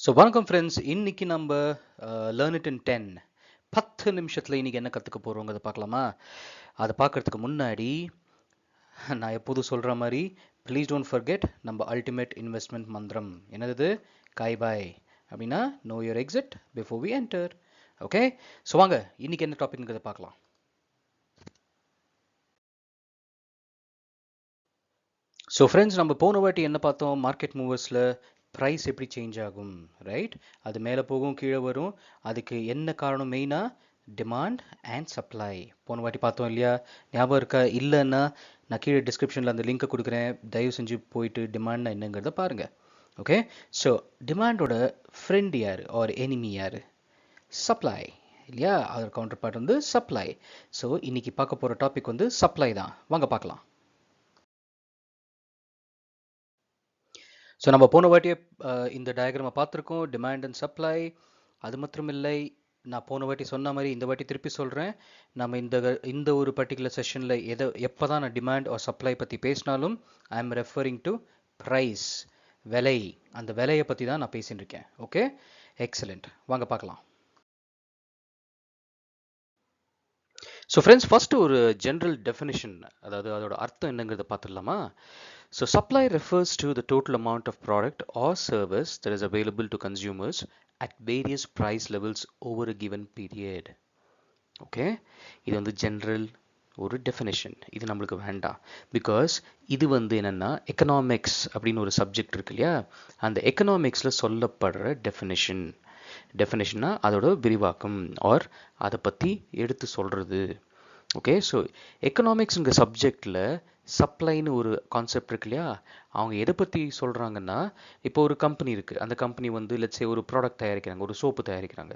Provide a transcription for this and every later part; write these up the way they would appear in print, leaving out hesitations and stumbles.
So வணக்கம் friends, இன்னைக்கு நம்ம லேர்ன் இட் இன் 10 நிமிஷத்தில் இன்னைக்கு என்ன கற்றுக்க போகிறோங்கிறத பார்க்கலாமா? அதை பார்க்கறதுக்கு முன்னாடி நான் எப்போதும் சொல்கிற மாதிரி ப்ளீஸ் டோன்ட் ஃபர்கெட் நம்ம அல்டிமேட் இன்வெஸ்ட்மெண்ட் மந்திரம். என்னது? காய் பாய் அப்படின்னா know your exit before we enter. Okay, so வாங்க இன்னைக்கு என்ன டாபிக்ங்கிறத பார்க்கலாம். ஸோ ஃப்ரெண்ட்ஸ், நம்ம போன வாட்டி என்ன பார்த்தோம்? மார்க்கெட் மூவர்ஸில் ப்ரைஸ் எப்படி சேஞ்ச் ஆகும், ரைட்? அது மேலே போகும், கீழே வரும். அதுக்கு என்ன காரணம்? மெயினாக டிமாண்ட் அண்ட் சப்ளை. போன வாட்டி பார்த்தோம் இல்லையா? ஞாபகம் இருக்கா? இல்லைன்னா நான் கீழே டிஸ்கிரிப்ஷனில் அந்த லிங்க்கை கொடுக்குறேன், தயவு செஞ்சு போயிட்டு டிமாண்ட்னா என்னங்கிறத பாருங்கள். ஓகே, ஸோ டிமாண்டோட ஃப்ரெண்ட் யார் ஆர் எனிமி யார்? சப்ளை இல்லையா? அதோட கவுண்டர் பார்ட் வந்து சப்ளை. ஸோ இன்னைக்கு பார்க்க போகிற டாபிக் வந்து சப்ளை தான். வாங்க பார்க்கலாம். ஸோ நம்ம போன வாட்டியே இந்த டயக்ராமை பார்த்துருக்கோம், டிமாண்ட் அண்ட் சப்ளை. அது மாத்திரம் இல்லை, நான் போன வாட்டி சொன்ன மாதிரி இந்த வாட்டி திருப்பி சொல்கிறேன். நம்ம இந்த ஒரு பர்டிகுலர் செஷனில் எப்போ தான் நான் டிமாண்ட் ஆர் சப்ளை பற்றி பேசினாலும் I am referring to price, விலை. அந்த விலையை பற்றி தான் நான் பேசின்னு இருக்கேன். Okay, excellent. வாங்க பார்க்கலாம். ஸோ ஃப்ரெண்ட்ஸ், ஃபர்ஸ்ட் ஒரு ஜென்ரல் டெஃபினிஷன், அதாவது அதோட அர்த்தம் என்னங்கிறத பார்த்துடலாமா? So supply refers to the total amount of product or service that is available to consumers at various price levels over a given period. Okay, இது வந்து ஜென்ரல் ஒரு definition. இது நம்மளுக்கு வேண்டாம். பிகாஸ் இது வந்து என்னென்னா எக்கனாமிக்ஸ் அப்படின்னு ஒரு சப்ஜெக்ட் இருக்கு இல்லையா? அந்த எக்கனாமிக்ஸில் சொல்லப்படுற டெஃபினேஷன்னா அதோட விரிவாக்கம் ஆர் அதை பற்றி எடுத்து சொல்கிறது. ஓகே, ஸோ எக்கனாமிக்ஸுங்கிற சப்ஜெக்டில் சப்ளைன்னு ஒரு கான்செப்ட் இருக்கு இல்லையா? அவங்க எதை பற்றி சொல்கிறாங்கன்னா, இப்போ ஒரு கம்பெனி இருக்குது, அந்த கம்பெனி வந்து லெட்ஸே ஒரு ப்ராடக்ட் தயாரிக்கிறாங்க, ஒரு சோப்பு தயாரிக்கிறாங்க.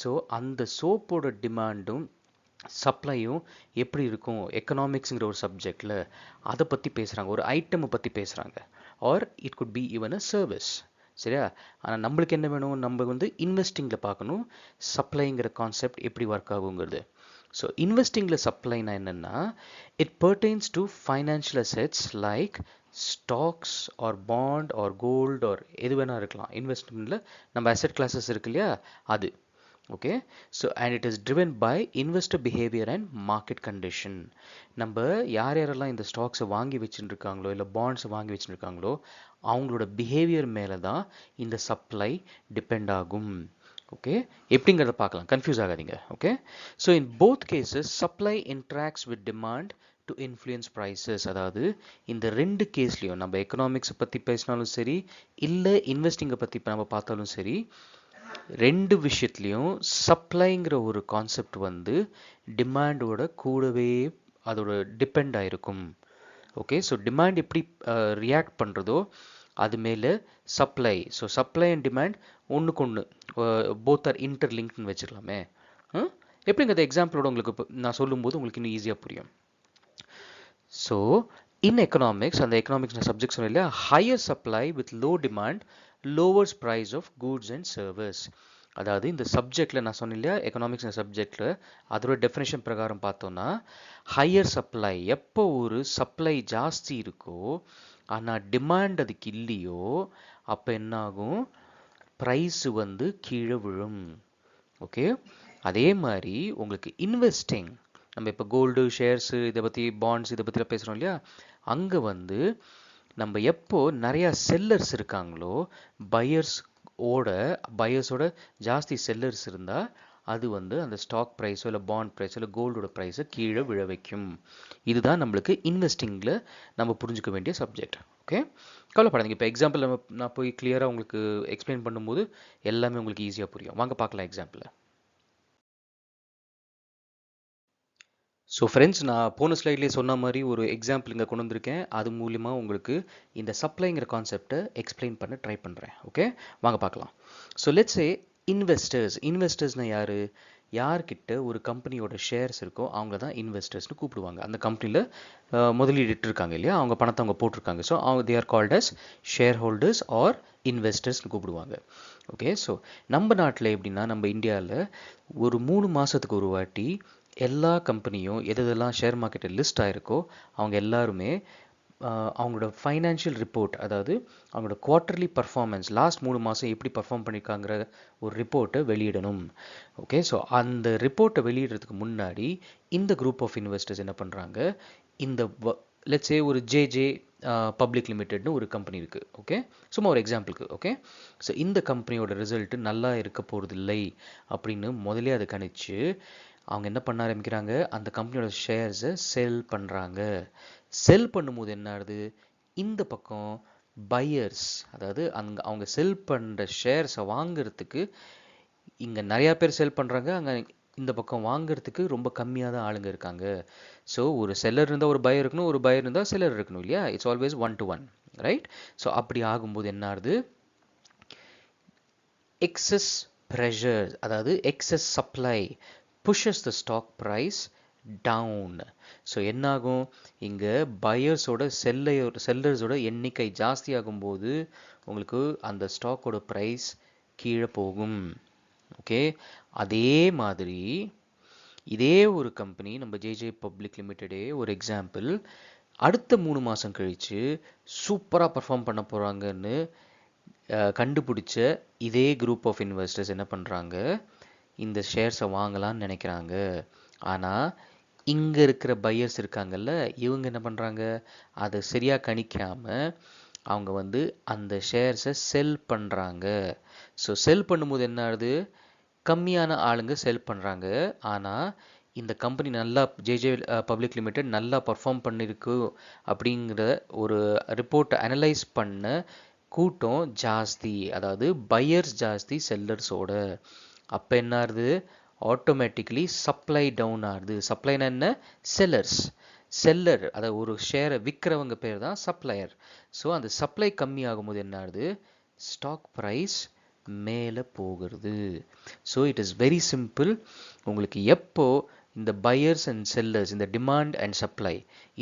ஸோ அந்த சோப்போட டிமாண்டும் சப்ளையும் எப்படி இருக்கும் எக்கனாமிக்ஸுங்கிற ஒரு சப்ஜெக்டில் அதை பற்றி பேசுகிறாங்க, ஒரு ஐட்டமை பற்றி பேசுகிறாங்க. Or it could be even a service. சரியா? ஆனால் நம்மளுக்கு என்ன வேணும்? நம்ம வந்து இன்வெஸ்டிங்கில் பார்க்கணும் சப்ளைங்கிற கான்செப்ட் எப்படி ஒர்க் ஆகுங்கிறது. ஸோ இன்வெஸ்டிங்கில் சப்ளைனா என்னென்னா, it pertains to financial assets like stocks or bond or gold or எது வேணா இருக்கலாம். இன்வெஸ்ட்மெண்ட்டில் நம்ம அசெட் கிளாஸஸ் இருக்கு இல்லையா? அது okay. So and it is driven by investor behaviour and market condition. நம்ம யாரெல்லாம் இந்த ஸ்டாக்ஸை வாங்கி வச்சுட்டு இருக்காங்களோ இல்லை பாண்ட்ஸை வாங்கி வச்சுட்டு இருக்காங்களோ அவங்களோட பிஹேவியர் மேலே தான் இந்த சப்ளை டிபெண்ட் ஆகும். ஓகே, எப்படிங்கிறத பார்க்கலாம், கன்ஃபியூஸ் ஆகாதீங்க. Okay, so in both cases supply interacts with demand to influence prices. அதாவது இந்த ரெண்டு கேஸ்லையும் நம்ம எக்கனாமிக்ஸை பற்றி பேசினாலும் சரி, இல்லை இன்வெஸ்டிங்கை பற்றி நம்ம பார்த்தாலும் சரி, ரெண்டு விஷயத்துலையும் சப்ளைங்கிற ஒரு கான்செப்ட் வந்து டிமாண்டோட கூடவே அதோட டிபெண்ட் ஆயிருக்கும். ஓகே, ஸோ டிமாண்ட் எப்படி ரியாக்ட் பண்ணுறதோ அது மேலே supply. So supply and demand ஒன்றுக்கு ஒன்று போத் ஆர் இன்டர்லிங்க்னு வச்சுக்கலாமே. எப்படிங்கிறத எக்ஸாம்பிளோட உங்களுக்கு நான் சொல்லும்போது உங்களுக்கு இன்னும் ஈஸியாக புரியும். ஸோ இன் எக்கனாமிக்ஸ், அந்த எக்கனாமிக்ஸ் சப்ஜெக்ட் சொன்னேன் இல்லையா, higher supply with low demand lowers price of goods and service. அதாவது இந்த சப்ஜெக்டில் நான் சொன்னேன் இல்லையா, எக்கனாமிக்ஸ் சப்ஜெக்டில் அதோட டெஃபினேஷன் பிரகாரம் பார்த்தோன்னா, ஹையர் சப்ளை எப்போ ஒரு சப்ளை ஜாஸ்தி இருக்கோ ஆனால் டிமாண்ட் அதுக்கு இல்லையோ அப்போ என்ன ஆகும்? ப்ரைஸு வந்து கீழே விழும். ஓகே, அதே மாதிரி உங்களுக்கு இன்வெஸ்டிங், நம்ம இப்போ கோல்டு ஷேர்ஸு இதை பற்றி பாண்ட்ஸ் இதை பற்றிலாம் பேசுகிறோம் இல்லையா, அங்கே வந்து நம்ம எப்போ நிறையா செல்லர்ஸ் இருக்காங்களோ பையர்ஸோட ஜாஸ்தி செல்லர்ஸ் இருந்தால் அது வந்து அந்த ஸ்டாக் ப்ரைஸோ இல்லை பாண்ட் ப்ரைஸோ இல்லை கோல்டோட ப்ரைஸை கீழே விழ வைக்கும். இதுதான் நம்மளுக்கு இன்வெஸ்டிங்கில் நம்ம புரிஞ்சுக்க வேண்டிய சப்ஜெக்ட். ஓகே, கவலைப்படாதீங்க. இப்போ எக்ஸாம்பிள் நான் போய் கிளியராக உங்களுக்கு எக்ஸ்பிளைன் பண்ணும்போது எல்லாமே உங்களுக்கு ஈஸியாக புரியும். வாங்க பார்க்கலாம் எக்ஸாம்பிளை. ஸோ ஃப்ரெண்ட்ஸ், நான் போன ஸ்லைட்லேயே சொன்ன மாதிரி ஒரு எக்ஸாம்பிள் இங்கே கொண்டு வந்திருக்கேன். அது மூலிமா உங்களுக்கு இந்த சப்ளைங்கிற கான்செப்டை எக்ஸ்பிளைன் பண்ண ட்ரை பண்ணுறேன். ஓகே, வாங்க பார்க்கலாம். ஸோ லெட்ஸ் சே இன்வெஸ்டர்ஸ்னால் யார்? யார்கிட்ட ஒரு கம்பெனியோட ஷேர்ஸ் இருக்கோ அவங்கள தான் இன்வெஸ்டர்ஸ்னு கூப்பிடுவாங்க. அந்த கம்பெனியில் முதலீடு இருக்காங்க இல்லையா, அவங்க பணத்தை அவங்க போட்டிருக்காங்க. ஸோ அவங்க they are called as shareholders or இன்வெஸ்டர்ஸ்னு கூப்பிடுவாங்க. ஓகே, ஸோ நம்ம நாட்டில் எப்படின்னா, நம்ம இந்தியாவில் ஒரு 3 மாதத்துக்கு ஒரு வாட்டி எல்லா கம்பெனியும் எதெல்லாம் ஷேர் மார்க்கெட்டில் லிஸ்ட் ஆகிருக்கோ அவங்க எல்லாருமே அவங்களோட ஃபைனான்ஷியல் ரிப்போர்ட், அதாவது அவங்களோட குவார்ட்டர்லி பர்ஃபார்மன்ஸ் லாஸ்ட் 3 மாதம் எப்படி பர்ஃபார்ம் பண்ணியிருக்காங்கிற ஒரு ரிப்போர்ட்டை வெளியிடணும். ஓகே, ஸோ அந்த ரிப்போர்ட்டை வெளியிடுறதுக்கு முன்னாடி இந்த குரூப் ஆஃப் இன்வெஸ்டர்ஸ் என்ன பண்ணுறாங்க, இந்த லெட்ஸ் சே ஒரு ஜேஜே பப்ளிக் லிமிடெட்னு ஒரு கம்பெனி இருக்குது. ஓகே, சும்மா ஒரு எக்ஸாம்பிளுக்கு. ஓகே, ஸோ இந்த கம்பெனியோட ரிசல்ட்டு நல்லா இருக்க போகிறதில்லை அப்படின்னு முதலே அதை கணிச்சு அவங்க என்ன பண்ண ஆரம்பிக்கிறாங்க, அந்த கம்பெனியோட ஷேர்ஸை செல் பண்ணுறாங்க. செல் பண்ணும்போது என்ன ஆகுது, இந்த பக்கம் பையர்ஸ், அதாவது அவங்க செல் பண்ணுற ஷேர்ஸை வாங்குறதுக்கு இங்கே நிறையா பேர் செல் பண்ணுறாங்க, அங்கே இந்த பக்கம் வாங்குறதுக்கு ரொம்ப கம்மியாக தான் ஆளுங்க இருக்காங்க. ஸோ ஒரு செல்லர் இருந்தால் ஒரு பையர் இருக்கணும், ஒரு பையர் இருந்தால் செல்லர் இருக்கணும் இல்லையா? It's always 1-to-1, right? So அப்படி ஆகும்போது என்ன ஆகுது, எக்ஸஸ் ப்ரெஷர், அதாவது excess supply pushes the stock price down. So என்னாகும், இங்கே பையர்ஸோட செல்லர்ஸோட எண்ணிக்கை ஜாஸ்தி ஆகும்போது உங்களுக்கு அந்த ஸ்டாக்கோட ப்ரைஸ் கீழே போகும். ஓகே, அதே மாதிரி இதே ஒரு கம்பெனி நம்ம ஜேஜே பப்ளிக் லிமிடெடே ஒரு எக்ஸாம்பிள், அடுத்த 3 மாதம் கழித்து சூப்பராக பர்ஃபார்ம் பண்ண போகிறாங்கன்னு கண்டுபிடிச்ச இதே குரூப் ஆஃப் இன்வெஸ்டர்ஸ் என்ன பண்ணுறாங்க, இந்த ஷேர்ஸை வாங்கலாம்னு நினைக்கிறாங்க. ஆனால் இங்கே இருக்கிற பையர்ஸ் இருக்காங்கல்ல, இவங்க என்ன பண்ணுறாங்க, அதை சரியாக கணிக்காமல் அவங்க அந்த ஷேர்ஸை செல் பண்ணுறாங்க. ஸோ செல் பண்ணும்போது என்ன ஆகுது, கம்மியான ஆளுங்க செல் பண்ணுறாங்க. ஆனால் இந்த கம்பெனி நல்லா ஜேஜே பப்ளிக் லிமிடெட் நல்லா பர்ஃபார்ம் பண்ணியிருக்கு அப்படிங்கிற ஒரு ரிப்போர்ட்டை அனலைஸ் பண்ண கூட்டம் ஜாஸ்தி, அதாவது பையர்ஸ் ஜாஸ்தி செல்லர்ஸோட. அப்போ என்ன ஆகுது, ஆட்டோமேட்டிக்கலி சப்ளை டவுன் ஆகுது. சப்ளைனா என்ன, செல்லர்ஸ். செல்லர், அதாவது ஒரு ஷேரை விற்கிறவங்க பேர் தான் சப்ளையர். ஸோ அந்த சப்ளை கம்மி ஆகும்போது என்ன ஆகுது, ஸ்டாக் ப்ரைஸ் மேலே போகிறது. So it is very simple. உங்களுக்கு எப்போ இந்த பையர்ஸ் அண்ட் செல்லர்ஸ், இந்த டிமாண்ட் அண்ட் சப்ளை,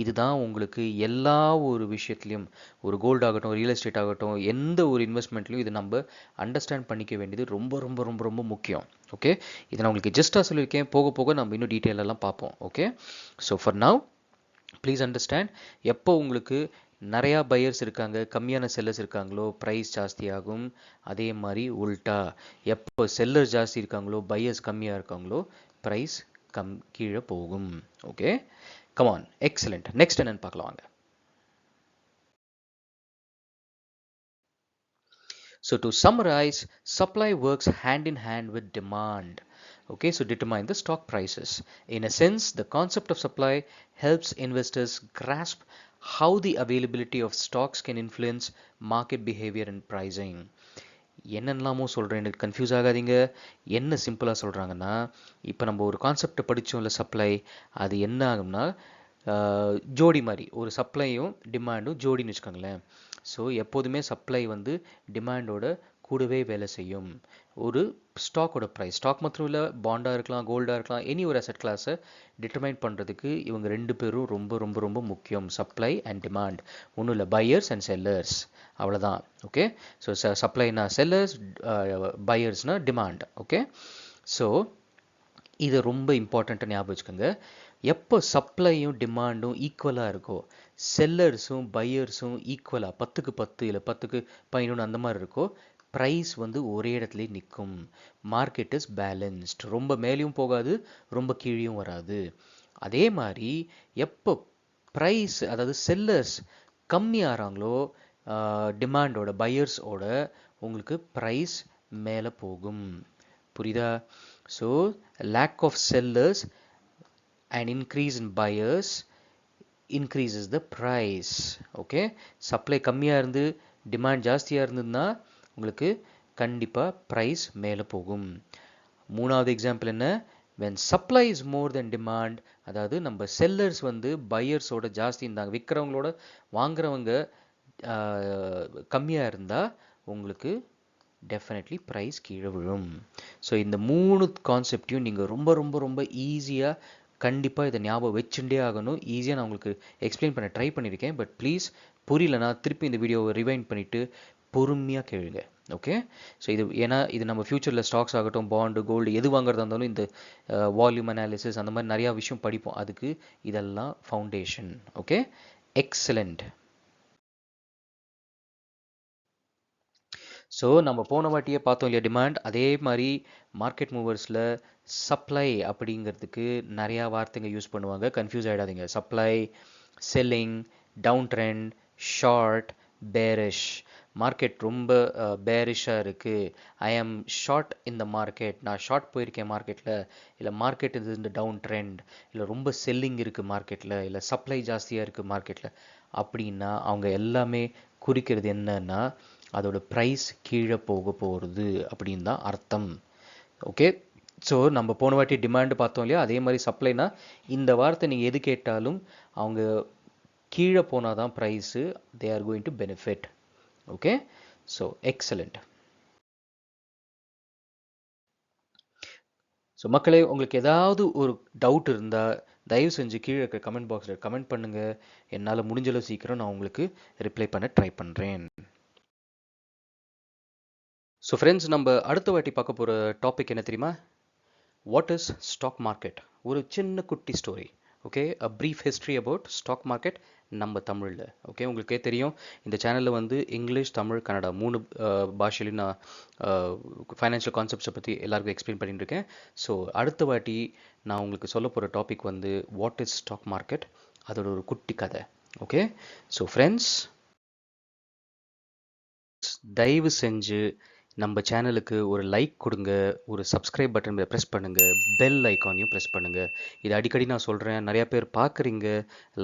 இதுதான் உங்களுக்கு எல்லா ஒரு விஷயத்துலையும், ஒரு கோல்டு ஆகட்டும், ரியல் எஸ்டேட் ஆகட்டும், எந்த ஒரு இன்வெஸ்ட்மெண்ட்லையும் இது நம்ம அண்டர்ஸ்டாண்ட் பண்ணிக்க வேண்டியது ரொம்ப ரொம்ப ரொம்ப ரொம்ப முக்கியம். ஓகே, இதை நான் உங்களுக்கு ஜஸ்ட்டாக சொல்லியிருக்கேன், போக போக நம்ம இன்னும் டீட்டெயிலெல்லாம் பார்ப்போம். Okay, so for now please understand, எப்போ உங்களுக்கு நிறையா பையர்ஸ் இருக்காங்க, கம்மியான செல்லர்ஸ் இருக்காங்களோ ப்ரைஸ் ஜாஸ்தி ஆகும். அதே மாதிரி உல்ட்டா, எப்போ செல்லர்ஸ் ஜாஸ்தி இருக்காங்களோ பையர்ஸ் கம்மியாக இருக்காங்களோ ப்ரைஸ் கீழே போகும். Okay, come on, excellent. நெக்ஸ்ட் என்னன்னு பார்க்கலாம் வாங்க. So to summarize, supply works hand in hand with demand. Okay, so determine the stock prices. In a sense, the concept of supply helps investors grasp how the availability of stocks can influence market behavior and pricing. என்னென்னலாமோ சொல்கிறேன், எனக்கு confuse ஆகாதீங்க. என்ன சிம்பிளாக சொல்கிறாங்கன்னா, இப்போ நம்ம ஒரு கான்செப்டை படித்தோம்ல, சப்ளை, அது என்ன ஆகும்னா ஜோடி மாதிரி, ஒரு சப்ளையும் டிமாண்டும் ஜோடின்னு வச்சுக்கோங்களேன். ஸோ எப்போதுமே சப்ளை டிமாண்டோட கூடவே வேலை செய்யும். ஒரு ஸ்டாக்கோட ப்ரைஸ், ஸ்டாக் மாத்திரம் இல்லை, பாண்டாக இருக்கலாம், கோல்டாக இருக்கலாம், எனி ஒரு அசெட் கிளாஸை டிட்டர்மைன் பண்ணுறதுக்கு இவங்க ரெண்டு பேரும் ரொம்ப ரொம்ப ரொம்ப முக்கியம். சப்ளை அண்ட் டிமாண்ட், ஒன்றும் இல்லை, பையர்ஸ் அண்ட் செல்லர்ஸ், அவ்வளோதான். ஓகே, ஸோ சப்ளைனா செல்லர்ஸ், பையர்ஸ்னா டிமாண்ட். ஓகே, ஸோ இது ரொம்ப இம்பார்ட்டண்ட்டாக ஞாபகம் வச்சுக்கோங்க. எப்போ சப்ளையும் டிமாண்டும் ஈக்குவலாக இருக்கோ, செல்லர்ஸும் பையர்ஸும் ஈக்குவலாக 10க்கு 10 இல்லை 10க்கு 11 அந்த மாதிரி இருக்கோ, ப்ரைஸ் ஒரே இடத்துலையே நிற்கும். மார்க்கெட் இஸ் பேலன்ஸ்ட், ரொம்ப மேலேயும் போகாது, ரொம்ப கீழேயும் வராது. அதே மாதிரி எப்போ ப்ரைஸ், அதாவது செல்லர்ஸ் கம்மியாகிறாங்களோ டிமாண்டோட, பையர்ஸோட, உங்களுக்கு ப்ரைஸ் மேலே போகும். புரியுதா? So lack of sellers and increase in buyers increases the price. Okay, supply கம்மியாக இருந்து டிமாண்ட் ஜாஸ்தியாக இருந்ததுன்னா உங்களுக்கு கண்டிப்பாக ப்ரைஸ் மேலே போகும். மூணாவது எக்ஸாம்பிள் என்ன, when supply is more than demand, அதாவது நம்ம செல்லர்ஸ் பையர்ஸோட ஜாஸ்தி இருந்தாங்க, விற்கிறவங்களோட வாங்குறவங்க கம்மியாக இருந்தால் உங்களுக்கு டெஃபினெட்லி ப்ரைஸ் கீழே விழும். ஸோ இந்த 3 கான்செப்டையும் நீங்கள் ரொம்ப ரொம்ப ரொம்ப ஈஸியாக கண்டிப்பாக இதை ஞாபகம் வச்சுட்டே ஆகணும். ஈஸியாக நான் உங்களுக்கு எக்ஸ்பிளைன் பண்ண ட்ரை பண்ணியிருக்கேன். பட் ப்ளீஸ் புரியலனா திருப்பி இந்த வீடியோவை ரிவைண்ட் பண்ணிவிட்டு பொறுமையாக கேளுங்க. ஓகே, ஸோ ஏன்னா இது நம்ம ஃப்யூச்சரில் ஸ்டாக்ஸ் ஆகட்டும், பாண்டு, கோல்டு எது வாங்குறதா இருந்தாலும் இந்த வால்யூம் அனாலிசிஸ் அந்த மாதிரி நிறையா விஷயம் படிப்போம். அதுக்கு இதெல்லாம் ஃபவுண்டேஷன். Okay, excellent. ஸோ நம்ம போன வாட்டியே பார்த்தோம் இல்லையா டிமாண்ட், அதே மாதிரி மார்க்கெட் மூவர்ஸில் சப்ளை அப்படிங்கிறதுக்கு நிறையா வார்த்தைங்க யூஸ் பண்ணுவாங்க. கன்ஃபியூஸ் ஆகிடாதீங்க. Supply, selling, down trend, short, bearish. Market ரொம்ப பேரிஷாக இருக்குது, ஐ ஆம் ஷார்ட் இந்த மார்க்கெட், நான் ஷார்ட் போயிருக்கேன் மார்க்கெட்டில், இல்லை மார்க்கெட் இது இந்த டவுன் ட்ரெண்ட், இல்லை ரொம்ப செல்லிங் இருக்குது மார்க்கெட்டில், இல்லை சப்ளை ஜாஸ்தியாக இருக்குது மார்க்கெட்டில் அப்படின்னா அவங்க எல்லாமே குறிக்கிறது என்னன்னா அதோட ப்ரைஸ் கீழே போக போகிறது அப்படின்னு தான் அர்த்தம். ஓகே, ஸோ நம்ம போன வாட்டி டிமாண்டு பார்த்தோம் இல்லையா, அதே மாதிரி சப்ளைனா இந்த வார்த்தை நீங்கள் எது கேட்டாலும் அவங்க கீழே போனால் தான் price, they are going to benefit. Okay, so excellent. So மக்களே, உங்களுக்கு ஏதாவது ஒரு டவுட் இருந்தால் தயவு செஞ்சு கீழே இருக்க கமெண்ட் பாக்ஸில் கமெண்ட் பண்ணுங்கள். என்னால் முடிஞ்சளவு சீக்கிரம் நான் உங்களுக்கு ரிப்ளை பண்ண ட்ரை பண்ணுறேன். ஸோ ஃப்ரெண்ட்ஸ், நம்ம அடுத்த வாட்டி பார்க்க போகிற டாபிக் என்ன தெரியுமா? What is stock market? ஒரு சின்ன குட்டி story. Okay, a brief history about stock market நம்ம தமிழில். ஓகே, உங்களுக்கே தெரியும் இந்த சேனலில் வந்து இங்கிலீஷ், தமிழ், கன்னடா 3 பாஷையிலையும் நான் ஃபைனான்ஷியல் கான்செப்ட்ஸை பற்றி எல்லாருக்கும் எக்ஸ்பிளைன் பண்ணிட்டு இருக்கேன். ஸோ அடுத்த வாட்டி நான் உங்களுக்கு சொல்ல போகிற டாபிக் வந்து வாட் இஸ் ஸ்டாக் மார்க்கெட், அதோட ஒரு குட்டி கதை. ஓகே, ஸோ ஃப்ரெண்ட்ஸ், தயவு செஞ்சு நம்ம சேனலுக்கு ஒரு லைக் கொடுங்க, ஒரு சப்ஸ்கிரைப் பட்டன் ப்ரெஸ் பண்ணுங்கள், பெல் ஐக்கானையும் ப்ரெஸ் பண்ணுங்கள். இது அடிக்கடி நான் சொல்கிறேன், நிறையா பேர் பார்க்குறீங்க,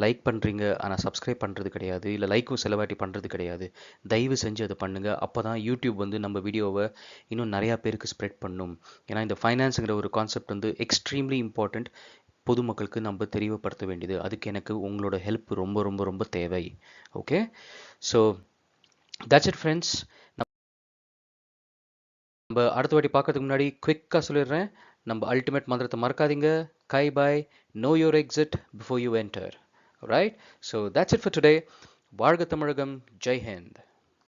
லைக் பண்ணுறீங்க, ஆனால் சப்ஸ்கிரைப் பண்ணுறது கிடையாது, இல்லை லைக்கும் செலவாட்டி பண்ணுறது கிடையாது. தயவு செஞ்சு அதை பண்ணுங்கள். அப்போ தான் யூடியூப் வந்து நம்ம வீடியோவை இன்னும் நிறையா பேருக்கு ஸ்ப்ரெட் பண்ணும். ஏன்னா இந்த ஃபைனான்ஸுங்கிற ஒரு கான்செப்ட் வந்து எக்ஸ்ட்ரீம்லி இம்பார்ட்டண்ட், பொதுமக்களுக்கு நம்ம தெளிவுபடுத்த வேண்டியது. அதுக்கு எனக்கு உங்களோட ஹெல்ப் ரொம்ப ரொம்ப ரொம்ப தேவை. Okay, so that's it friends. நம்ம அடுத்த வாட்டி பார்க்கறதுக்கு முன்னாடி குவிக்காக சொல்லிடுறேன், நம்ம அல்டிமேட் மந்திரத்தை மறக்காதீங்க. கை பாய், know your exit before you enter. Right, so that's it for today. வாழ்க தமிழகம், ஜெய் ஹிந்த்.